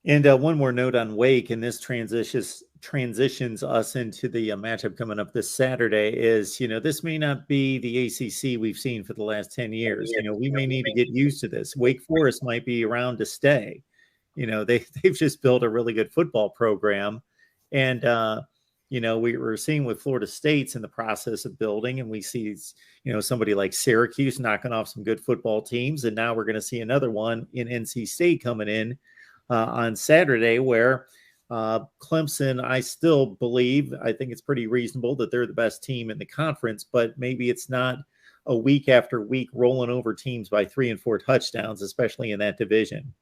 And one more note on Wake, and this transitions us into the matchup coming up this Saturday. Is this may not be the ACC we've seen for the last 10 years. We may need to get used to this. Wake Forest might be around to stay. They've just built a really good football program, and we were seeing with Florida State's in the process of building, and we see somebody like Syracuse knocking off some good football teams, and now we're going to see another one in NC State coming in on Saturday, where Clemson, I still believe, I think it's pretty reasonable that they're the best team in the conference, but maybe it's not a week after week rolling over teams by 3 and 4 touchdowns, especially in that division.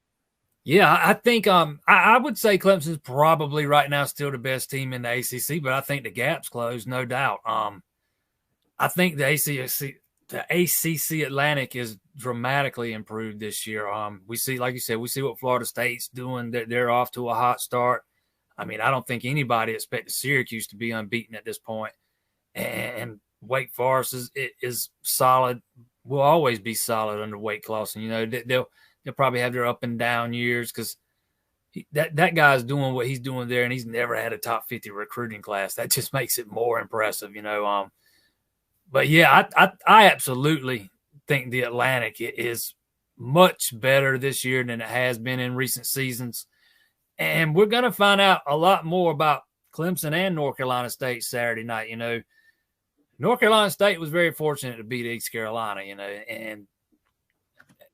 Yeah, I think I would say Clemson's probably right now still the best team in the ACC, but I think the gap's closed, no doubt. I think the ACC Atlantic is dramatically improved this year. We see, like you said, we see what Florida State's doing. They're off to a hot start. I mean, I don't think anybody expected Syracuse to be unbeaten at this point. And Wake Forest is solid. Will always be solid under Wake Clawson. They'll probably have their up and down years because that guy's doing what he's doing there, and he's never had a top 50 recruiting class. That just makes it more impressive, But yeah, I absolutely think the Atlantic is much better this year than it has been in recent seasons. And we're going to find out a lot more about Clemson and North Carolina State Saturday night. North Carolina State was very fortunate to beat East Carolina, and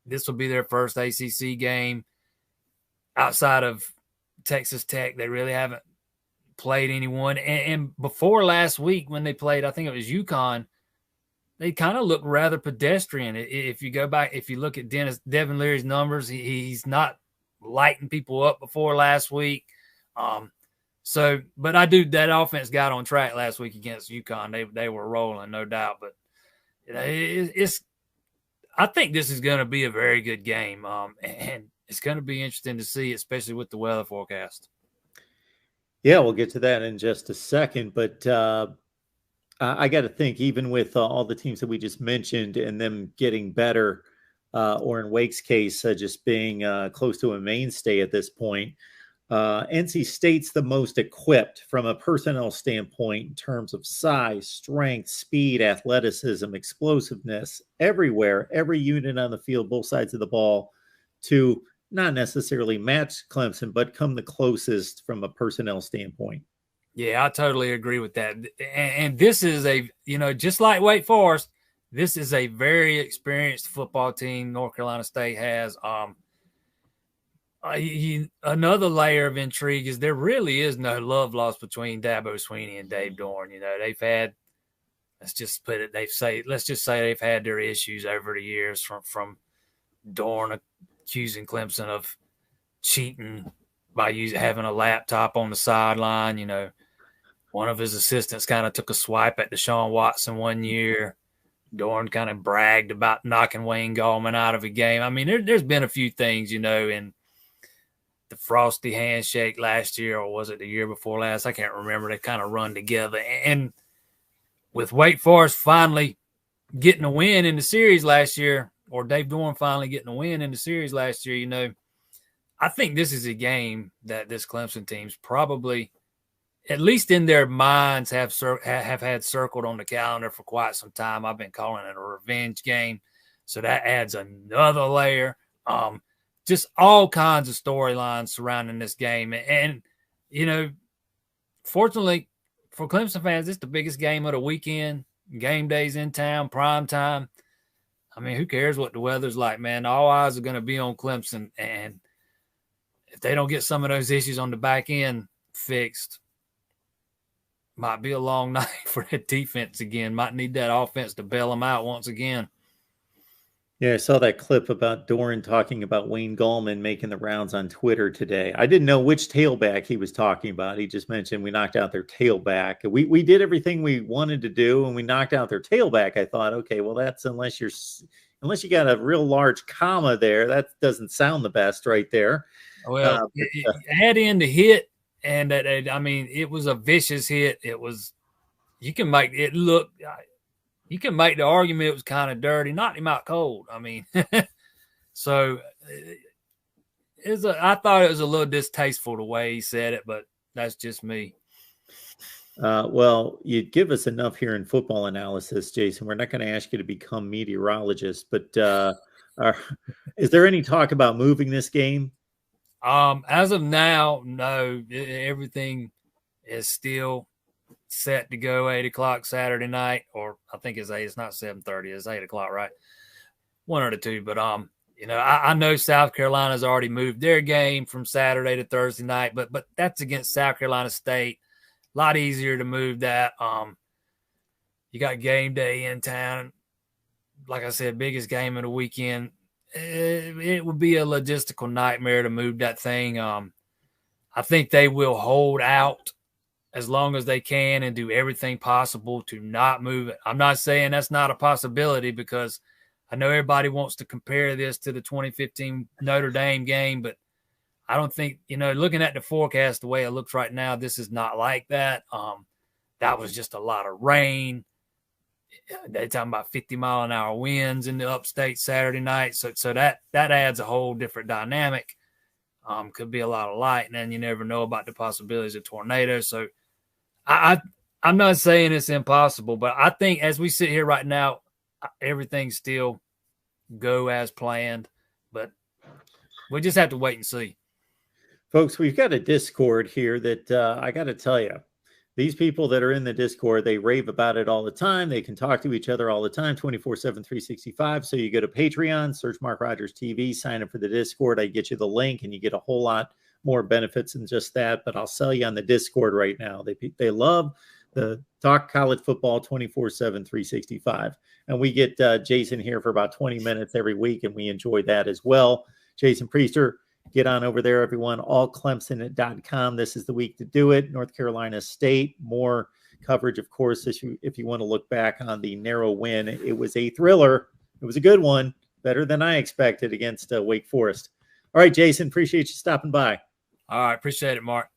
this will be their first ACC game outside of Texas Tech. They really haven't played anyone. And before last week when they played, I think it was UConn, they kind of looked rather pedestrian. If you go back, if you look at Devin Leary's numbers, he's not lighting people up before last week. But that offense got on track last week against UConn. They were rolling, no doubt. But I think this is going to be a very good game, and it's going to be interesting to see, especially with the weather forecast. Yeah, we'll get to that in just a second, but I got to think, even with all the teams that we just mentioned and them getting better, or in Wake's case, just being close to a mainstay at this point, NC State's the most equipped from a personnel standpoint in terms of size, strength, speed, athleticism, explosiveness, everywhere, every unit on the field, both sides of the ball, to not necessarily match Clemson, but come the closest from a personnel standpoint. Yeah, I totally agree with that. And this is just like Wake Forest, this is a very experienced football team North Carolina State has. Another layer of intrigue is there really is no love lost between Dabo Swinney and Dave Dorn. They've had, let's just say they've had their issues over the years from Dorn accusing Clemson of cheating by having a laptop on the sideline. One of his assistants kind of took a swipe at Deshaun Watson one year. Dorn kind of bragged about knocking Wayne Gallman out of a game. I mean, there's been a few things, and the frosty handshake last year, or was it the year before last? I can't remember. They kind of run together. And with Wake Forest finally getting a win in the series last year, or Dave Dorn finally getting a win in the series last year, I think this is a game that this Clemson team's probably, at least in their minds, have had circled on the calendar for quite some time. I've been calling it a revenge game. So that adds another layer. Just all kinds of storylines surrounding this game. And, fortunately for Clemson fans, it's the biggest game of the weekend. Game days in town, prime time. I mean, who cares what the weather's like, man? All eyes are going to be on Clemson. And if they don't get some of those issues on the back end fixed, might be a long night for that defense again. Might need that offense to bail them out once again. Yeah, I saw that clip about Dorn talking about Wayne Gallman making the rounds on Twitter today. I didn't know which tailback he was talking about. He just mentioned we knocked out their tailback. We did everything we wanted to do, and we knocked out their tailback. I thought, okay, well, that's unless you got a real large comma there, that doesn't sound the best right there. Well, add in the hit, and it was a vicious hit. It was, you can make it look. You can make the argument it was kind of dirty, knocked him out cold. I mean, so I thought it was a little distasteful the way he said it, but that's just me. Well, you give us enough here in football analysis, Jason. We're not going to ask you to become meteorologist, but is there any talk about moving this game? As of now, no. Everything is still set to go 8 o'clock Saturday night, or I think it's 8. It's not 7:30. It's 8 o'clock, right? One or the two. But I know South Carolina's already moved their game from Saturday to Thursday night, but that's against South Carolina State. A lot easier to move that. You got game day in town. Like I said, biggest game of the weekend. It would be a logistical nightmare to move that thing. I think they will hold out as long as they can and do everything possible to not move it. I'm not saying that's not a possibility, because I know everybody wants to compare this to the 2015 Notre Dame game, but I don't think, looking at the forecast the way it looks right now, this is not like that. That was just a lot of rain. They're talking about 50-mile-an-hour winds in the upstate Saturday night. So that adds a whole different dynamic. Could be a lot of lightning. You never know about the possibilities of tornadoes. So I'm not saying it's impossible, but I think as we sit here right now, everything's still go as planned. But we just have to wait and see. Folks, we've got a Discord here that I got to tell you, these people that are in the Discord, they rave about it all the time. They can talk to each other all the time, 24/7, 365. So you go to Patreon, search MarkRogersTV, sign up for the Discord. I get you the link, and you get a whole lot more benefits than just that. But I'll sell you on the Discord right now. They love the talk college football 24/7, 365. And we get Jason here for about 20 minutes every week, and we enjoy that as well. Jason Priester, get on over there, everyone. Allclemson.com. This is the week to do it. North Carolina State. More coverage, of course, if you want to look back on the narrow win. It was a thriller. It was a good one. Better than I expected against Wake Forest. All right, Jason, appreciate you stopping by. All right. Appreciate it, Mark.